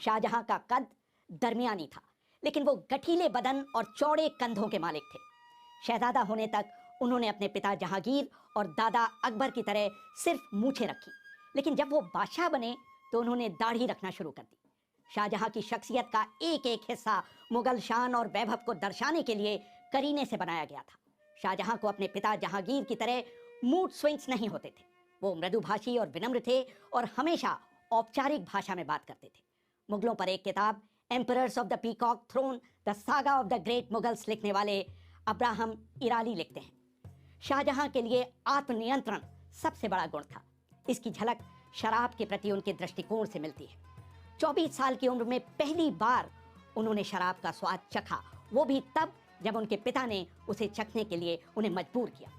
शाहजहां का कद दरमियानी था, लेकिन वो गठीले बदन और चौड़े कंधों के मालिक थे। शहजादा होने तक उन्होंने अपने पिता जहांगीर और दादा अकबर की तरह सिर्फ मूछें रखी, लेकिन जब वो बादशाह बने तो उन्होंने दाढ़ी रखना शुरू कर दी। शाहजहां की शख्सियत का एक एक हिस्सा मुगल शान और वैभव को दर्शाने के लिए करीने से बनाया गया था। शाहजहां को अपने पिता जहांगीर की तरह मूड स्विंग्स नहीं होते थे। वो मृदुभाषी और विनम्र थे और हमेशा औपचारिक भाषा में बात करते थे। मुगलों पर एक किताब emperors of the peacock throne the saga of the great Mughals लिखने वाले अब्राहम इराली लिखते हैं, शाहजहां के लिए आत्मनियंत्रण सबसे बड़ा गुण था। इसकी झलक शराब के प्रति उनके दृष्टिकोण से मिलती है। 24 साल की उम्र में पहली बार उन्होंने शराब का स्वाद चखा, वो भी तब जब उनके पिता ने उसे चखने के लिए उन्हें मजबूर किया।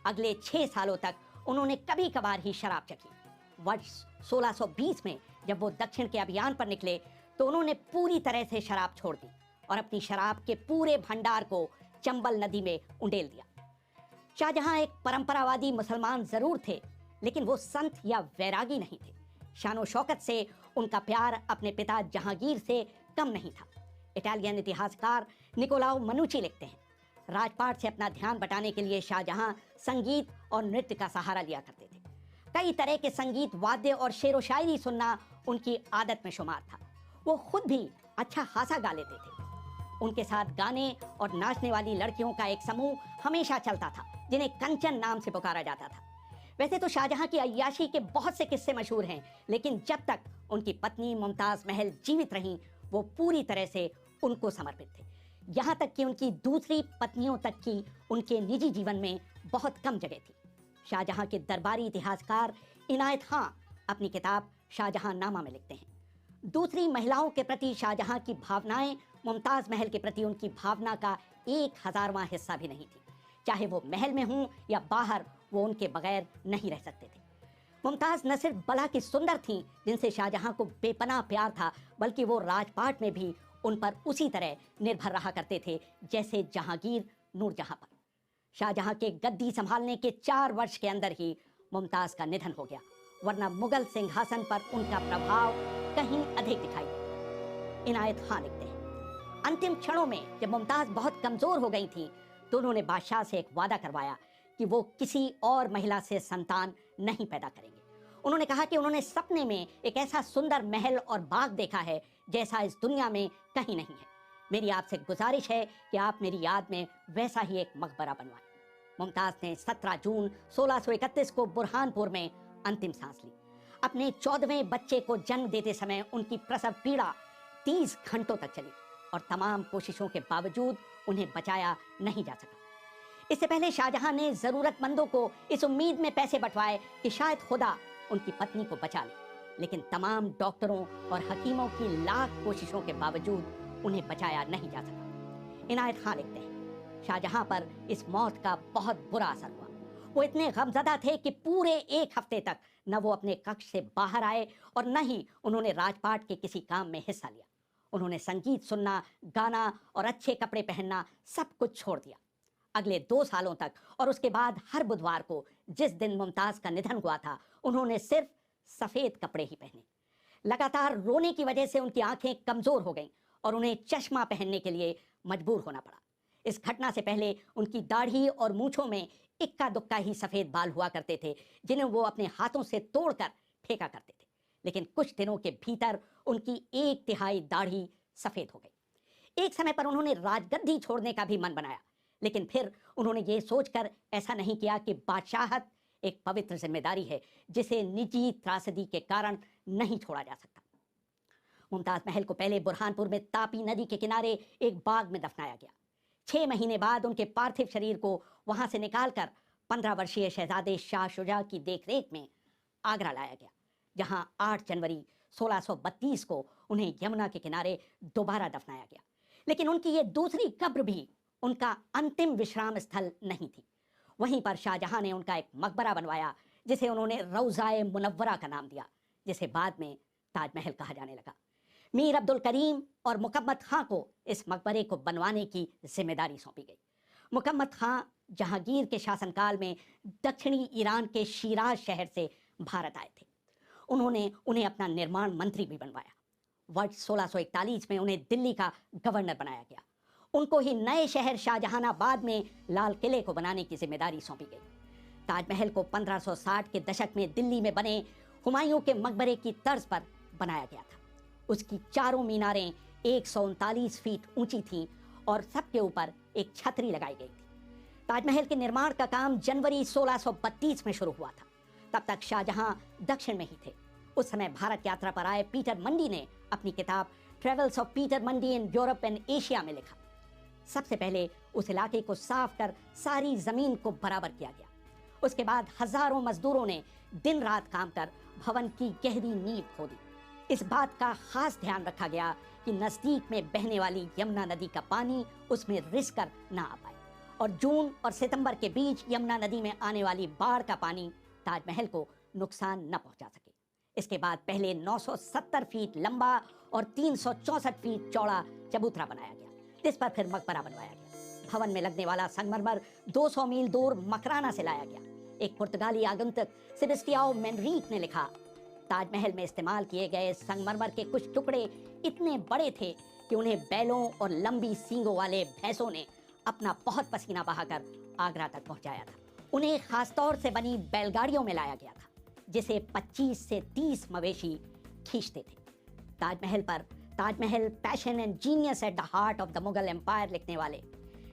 अगले 6 सालों तक उन्होंने कभी कभार ही शराब चखी। वर्ष 1620 में जब वो दक्षिण के अभियान पर निकले तो उन्होंने पूरी तरह से शराब छोड़ दी और अपनी शराब के पूरे भंडार को चंबल नदी में उंडेल दिया। शाहजहां एक परंपरावादी मुसलमान जरूर थे, लेकिन वो संत या वैरागी नहीं थे। शानो शौकत से उनका प्यार अपने पिता जहांगीर से कम नहीं था। इटालियन इतिहासकार निकोलाओ मनुची लिखते हैं, राजपाट से अपना ध्यान बटाने के लिए शाहजहां संगीत और नृत्य का सहारा लिया करते थे। कई तरह के संगीत वाद्य और शेर व शायरी सुनना उनकी आदत में शुमार था। वो खुद भी अच्छा खासा गा लेते थे। उनके साथ गाने और नाचने वाली लड़कियों का एक समूह हमेशा चलता था, जिन्हें कंचन नाम से पुकारा जाता था। वैसे तो शाहजहां की अय्याशी के बहुत से किस्से मशहूर हैं, लेकिन जब तक उनकी पत्नी मुमताज महल जीवित रहीं, वो पूरी तरह से उनको समर्पित थे। यहाँ तक कि उनकी दूसरी पत्नियों तक की उनके निजी जीवन में बहुत कम जगह थी। शाहजहां के दरबारी इतिहासकार इनायत खां अपनी किताब शाहजहां नामा में लिखते हैं, दूसरी महिलाओं के प्रति शाहजहां की भावनाएं मुमताज महल के प्रति उनकी भावना का 1000वां हिस्सा भी नहीं थी। चाहे वो महल में हों या बाहर, वो उनके बगैर नहीं रह सकते थे। मुमताज न सिर्फ बला की सुंदर थीं, जिनसे शाहजहां को बेपनाह प्यार था, बल्कि वो राजपाट में भी उन पर उसी तरह निर्भर रहा करते थे जैसे जहांगीर नूरजहां पर। शाहजहां के गद्दी संभालने के 4 वर्ष के अंदर ही मुमताज का निधन हो गया, वरना मुगल सिंहासन पर उनका प्रभाव कहीं अधिक दिखाई दिया। इनायत खां लिखते हैं, अंतिम क्षणों में जब मुमताज बहुत कमजोर हो गई थी तो उन्होंने बादशाह से एक वादा करवाया कि वो किसी और महिला से संतान नहीं पैदा करेंगे। उन्होंने कहा कि उन्होंने सपने में एक ऐसा सुंदर महल और बाग देखा है जैसा इस दुनिया में कहीं नहीं है। मेरी आपसे गुजारिश है कि आप मेरी याद में वैसा ही एक मकबरा बनवाएं। मुमताज ने 17 जून 1631 को बुरहानपुर में अंतिम सांस ली। अपने 14वें बच्चे को जन्म देते समय उनकी प्रसव पीड़ा 30 घंटों तक चली और तमाम कोशिशों के बावजूद उन्हें बचाया नहीं जा सका। इससे पहले शाहजहां ने जरूरतमंदों को इस उम्मीद में पैसे बंटवाए कि शायद खुदा उनकी पत्नी को बचा ले, लेकिन तमाम डॉक्टरों और हकीमों की लाख कोशिशों के बावजूद उन्हें बचाया नहीं जा सका। इनायत खां लिखते हैं, शाहजहां पर इस मौत का बहुत बुरा असर हुआ। वो इतने गमजदा थे कि पूरे 1 हफ्ते तक न वो अपने कक्ष से बाहर आए और न ही उन्होंने राजपाट के किसी काम में हिस्सा लिया। उन्होंने संगीत सुनना, गाना और अच्छे कपड़े पहनना सब कुछ छोड़ दिया। अगले 2 सालों तक और उसके बाद हर बुधवार को, जिस दिन मुमताज का निधन हुआ था, उन्होंने सिर्फ सफेद कपड़े ही पहने। लगातार रोने की वजह से उनकी आंखें कमजोर हो गईं और उन्हें चश्मा पहनने के लिए मजबूर होना पड़ा। इस घटना से पहले उनकी दाढ़ी और मूंछों में इक्का दुक्का ही सफेद बाल हुआ करते थे, जिन्हें वो अपने हाथों से तोड़कर फेंका करते थे। लेकिन कुछ दिनों के भीतर उनकी 1/3 दाढ़ी सफेद हो गई। एक समय पर उन्होंने राजगद्दी छोड़ने का भी मन बनाया, लेकिन फिर उन्होंने ये सोचकर ऐसा नहीं किया कि बादशाहत एक पवित्र जिम्मेदारी है जिसे निजी त्रासदी के कारण नहीं छोड़ा जा सकता। मुमताज महल को पहले बुरहानपुर में तापी नदी के किनारे एक बाग में दफनाया गया। 6 महीने बाद उनके पार्थिव शरीर को वहां से निकालकर 15 वर्षीय शहजादे शाह शुजा की देखरेख में आगरा लाया गया, जहां 8 जनवरी 1632 को उन्हें यमुना के किनारे दोबारा दफनाया गया। लेकिन उनकी ये दूसरी कब्र भी उनका अंतिम विश्राम स्थल नहीं थी। वहीं पर शाहजहां ने उनका एक मकबरा बनवाया, जिसे उन्होंने रौज़ाए मुनव्वरा का नाम दिया, जिसे बाद में ताजमहल कहा जाने लगा। मीर अब्दुल करीम और मुकम्मत खां को इस मकबरे को बनवाने की जिम्मेदारी सौंपी गई। मुकम्मत खां जहांगीर के शासनकाल में दक्षिणी ईरान के शिराज शहर से भारत आए थे। उन्होंने उन्हें अपना निर्माण मंत्री भी बनवाया। वर्ष 1641 में उन्हें दिल्ली का गवर्नर बनाया गया। उनको ही नए शहर शाहजहानाबाद में लाल किले को बनाने की जिम्मेदारी सौंपी गई। ताजमहल को 1560 के दशक में दिल्ली में बने हुमायूं के मकबरे की तर्ज पर बनाया गया था। उसकी चारों मीनारें 139 फीट ऊंची थीं और सबके ऊपर एक छतरी लगाई गई थी। ताजमहल के निर्माण का काम जनवरी 1632 में शुरू हुआ था। तब तक शाहजहां दक्षिण में ही थे। उस समय भारत यात्रा पर आए पीटर मंडी ने अपनी किताब travels of Peter Mandi in Europe and Asia में लिखा, सबसे पहले उस इलाके को साफ कर सारी जमीन को बराबर किया गया। उसके बाद हजारों मजदूरों ने दिन रात काम कर भवन की गहरी नींव खोदी। इस बात का खास ध्यान रखा गया कि नजदीक में बहने वाली यमुना नदी का पानी उसमें रिस कर ना आ पाए और जून और सितंबर के बीच यमुना नदी में आने वाली बाढ़ का पानी ताजमहल को नुकसान न पहुंचा सके। इसके बाद पहले 970 फीट लंबा और 364 फीट चौड़ा चबूतरा बनाया गया, जिस पर फिर मकबरा बनवाया गया। भवन में लगने वाला संगमरमर 200 मील दूर मकराना से लाया गया। एक पुर्तगाली आगंतुक सेबेस्टियाओ मैनरीक ने लिखा, ताजमहल में इस्तेमाल किए गए संगमरमर के कुछ टुकड़े इतने बड़े थे कि उन्हें बैलों और लंबी सींगों वाले भैंसों ने अपना बहुत पसीना बहाकर आगरा तक पहुंचाया था। उन्हें खासतौर से बनी बैलगाड़ियों में लाया गया था, जिसे 25 से 30 मवेशी खींचते थे। ताजमहल पर Taj Mahal passion and genius at the heart of the Mughal empire लिखने वाले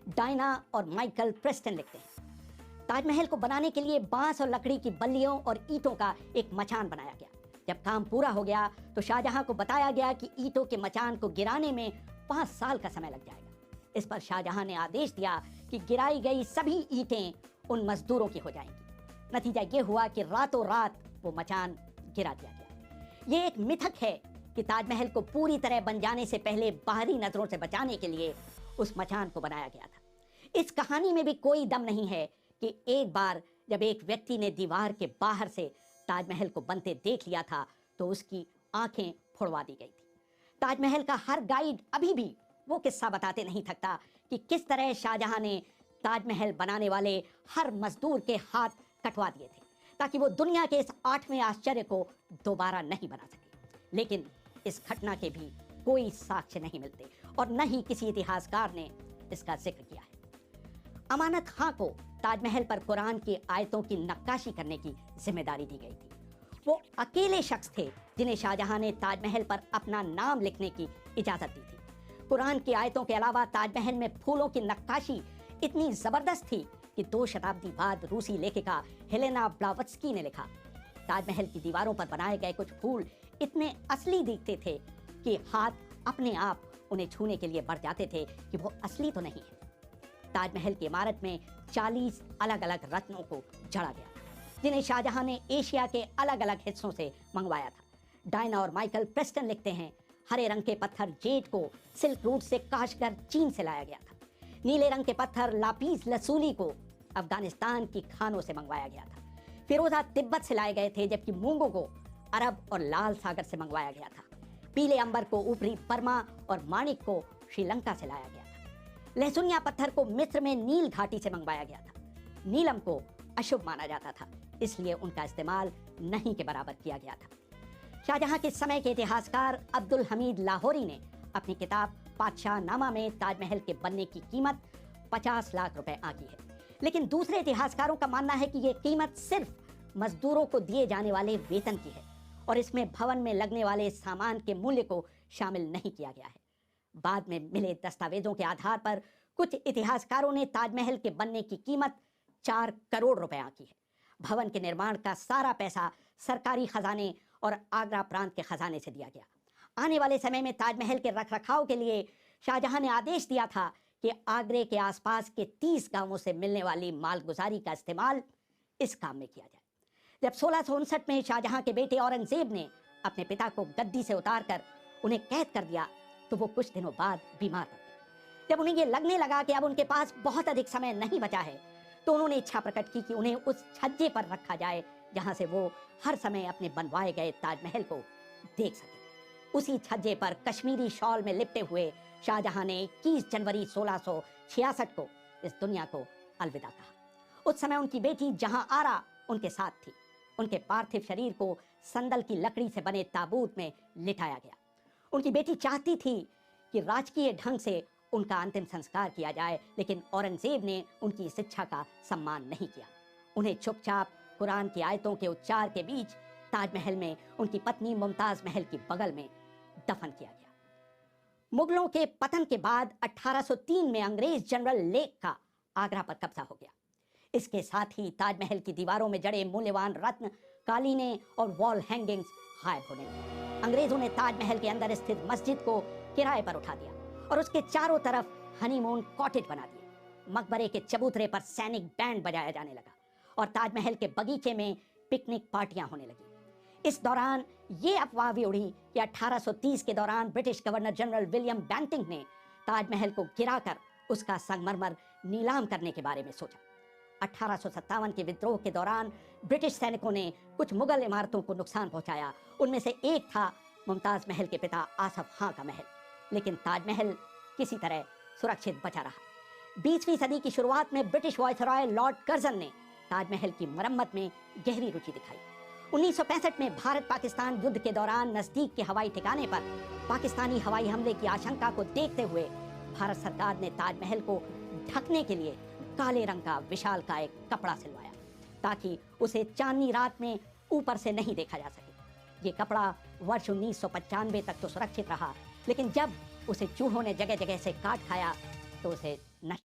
डायना और माइकल प्रेस्टन लिखते हैं, ताजमहल को बनाने के लिए बांस और लकड़ी की बल्लियों और ईंटों का एक मचान बनाया गया। जब काम पूरा हो गया तो शाहजहां को बताया गया कि ईंटों के मचान को गिराने में 5 साल का समय लग जाएगा। इस पर शाहजहां ने आदेश दिया कि गिराई गई सभी ईंटें उन मजदूरों की हो जाएंगी। नतीजा ये हुआ कि रातों रात वो मचान गिरा दिया गया। ये एक मिथक है कि ताजमहल को पूरी तरह बन जाने से पहले बाहरी नजरों से बचाने के लिए उस मचान को बनाया गया था। इस कहानी में भी कोई दम नहीं है कि एक बार जब एक व्यक्ति ने दीवार के बाहर से ताजमहल को बनते देख लिया था तो उसकी आंखें फोड़वा दी गई थी। ताजमहल का हर गाइड अभी भी वो किस्सा बताते नहीं थकता कि किस तरह शाहजहां ने ताजमहल बनाने वाले हर मजदूर के हाथ कटवा दिए थे ताकि वो दुनिया के इस 8वें आश्चर्य को दोबारा नहीं बना सके। लेकिन इस घटना के भी कोई साक्ष्य नहीं मिलते और न ही किसी इतिहासकार ने इसका जिक्र किया है। अमानत खां को ताजमहल पर कुरान की आयतों की नक्काशी करने की जिम्मेदारी दी गई थी। वो अकेले शख्स थे जिन्हें शाहजहां ने ताजमहल पर अपना नाम लिखने की इजाजत दी थी। कुरान की आयतों के अलावा ताजमहल में फूलों की नक्काशी इतनी जबरदस्त थी कि 2 शताब्दी बाद रूसी लेखिका हेलेना ब्लावत्स्की ने लिखा, ताजमहल की दीवारों पर बनाए गए कुछ फूल इतने असली दिखते थे कि हाथ अपने आप उन्हें छूने के लिए बढ़ जाते थे कि वो असली तो नहीं है। ताजमहल की इमारत में 40 अलग अलग रत्नों को जड़ा गया था, जिन्हें शाहजहां ने एशिया के अलग अलग हिस्सों से मंगवाया था। डायना और माइकल प्रेस्टन लिखते हैं, हरे रंग के पत्थर जेड को सिल्क रूट से काश कर चीन से लाया गया था। नीले रंग के पत्थर लापीस लसूली को अफगानिस्तान की खानों से मंगवाया गया था। फिरोजा तिब्बत से लाए गए थे, जबकि मूंगों को अरब और लाल सागर से मंगवाया गया था। पीले अंबर को ऊपरी बर्मा और माणिक को श्रीलंका से लाया गया था। लहसुनिया पत्थर को मिस्र में नील घाटी से मंगवाया गया था। नीलम को अशुभ माना जाता था, इसलिए उनका इस्तेमाल नहीं के बराबर किया गया था। शाहजहां के समय के इतिहासकार अब्दुल हमीद लाहौरी ने अपनी किताब पातशाह नामा में ताजमहल के बनने की कीमत 50 लाख रुपए आंकी है, लेकिन दूसरे इतिहासकारों का मानना है कि यह कीमत सिर्फ मजदूरों को दिए जाने वाले वेतन की है और इसमें भवन में लगने वाले सामान के मूल्य को शामिल नहीं किया गया है। बाद में मिले दस्तावेजों के आधार पर कुछ इतिहासकारों ने ताजमहल के बनने की कीमत 4 करोड़ रुपए आंकी है। भवन के निर्माण का सारा पैसा सरकारी खजाने और आगरा प्रांत के खजाने से दिया गया। आने वाले समय में ताजमहल के रखरखाव के लिए शाहजहां ने आदेश दिया था कि आगरे के आसपास के 30 गांवों से मिलने वाली मालगुजारी का इस्तेमाल इस काम में किया जाए। जब 1659 में शाहजहां के बेटे औरंगजेब ने अपने पिता को गद्दी से उतारकर उन्हें कैद कर दिया तो वो कुछ दिनों बाद बीमार पड़ गए। जब उन्हें ये लगने लगा कि अब उनके पास बहुत अधिक समय नहीं बचा है तो उन्होंने इच्छा प्रकट की कि उन्हें उस छज्जे पर रखा जाए जहां से वो हर समय अपने बनवाए गए ताजमहल को देख सके। उसी छज्जे पर कश्मीरी शॉल में लिपटे हुए शाहजहां ने 21 जनवरी 1666 को इस दुनिया को अलविदा कहा। उस समय उनकी बेटी जहां आरा उनके साथ थी। उनके पार्थिव शरीर को संदल की लकड़ी से बने ताबूत में लिटाया गया। उनकी बेटी चाहती थी कि राजकीय ढंग से उनका अंतिम संस्कार किया जाए, लेकिन औरंगजेब ने उनकी इस इच्छा का सम्मान नहीं किया। उन्हें चुपचाप कुरान की आयतों के उच्चार के बीच ताजमहल में उनकी पत्नी मुमताज महल की बगल में दफन किया गया। मुगलों के पतन के बाद 1803 में अंग्रेज जनरल लेक का आगरा पर कब्जा हो गया। इसके साथ ही ताजमहल की दीवारों में जड़े मूल्यवान रत्न, कालीने और वॉल हैंगिंग्स गायब होने लगे। अंग्रेजों ने ताजमहल के अंदर स्थित मस्जिद को किराए पर उठा दिया और उसके चारों तरफ हनीमून कॉटेज बना दिए। मकबरे के चबूतरे पर सैनिक बैंड बजाया जाने लगा और ताजमहल के बगीचे में पिकनिक पार्टियां होने लगी। इस दौरान ये अफवाह भी उड़ी कि 1830 के दौरान British governor general William Bentinck ने ताजमहल को गिराकर उसका संगमरमर नीलाम करने के बारे में सोचा। 1857 के विद्रोह के दौरान ब्रिटिश सैनिकों ने कुछ मुगल इमारतों को नुकसान पहुंचाया। उनमें से एक था मुमताज महल के पिता आसफ खां का महल, लेकिन ताजमहल किसी तरह सुरक्षित बचा रहा। 20वीं सदी की शुरुआत में ब्रिटिश वायसराय लॉर्ड कर्जन ने ताजमहल की मरम्मत में गहरी रुचि दिखाई। 1965 में भारत पाकिस्तान युद्ध के दौरान नजदीक के हवाई ठिकाने पर पाकिस्तानी हवाई हमले की आशंका को देखते हुए भारत सरकार ने ताजमहल को ढकने के लिए काले रंग का विशालकाय कपड़ा सिलवाया ताकि उसे चांदनी रात में ऊपर से नहीं देखा जा सके। ये कपड़ा वर्ष 1995 तक तो सुरक्षित रहा, लेकिन जब उसे चूहों ने जगह जगह से काट खाया तो उसे नष्ट